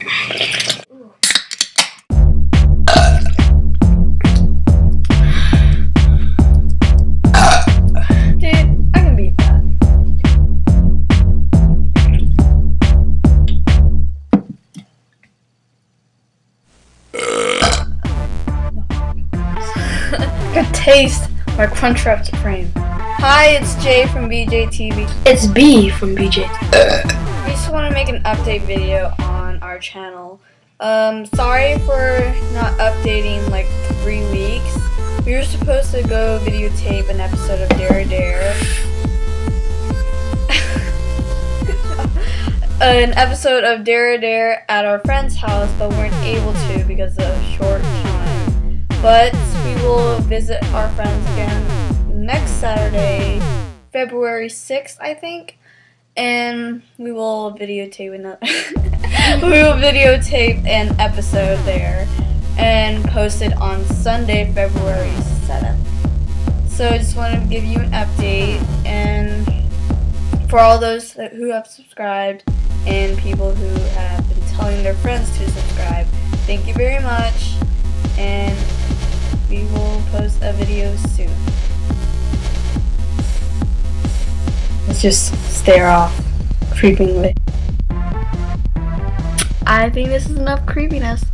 Good taste, like Crunchwrap Supreme. Hi, it's Jay from BeeJayTV. It's B from BeeJay. We just want to make an update video on our channel. Sorry for not updating like 3 weeks. We were supposed to go videotape an episode of Dare Dare. An episode of Dare Dare at our friend's house, but weren't able to because of short time. But we will visit our friends again next Saturday, February 6th, I think, and we will videotape an episode there and post it on Sunday, February 7th. So I just wanted to give you an update, and for all those who have subscribed and people who have been telling their friends to subscribe, thank you very much, and we will post a video soon. Let's just stare off creepingly. I think this is enough creepiness.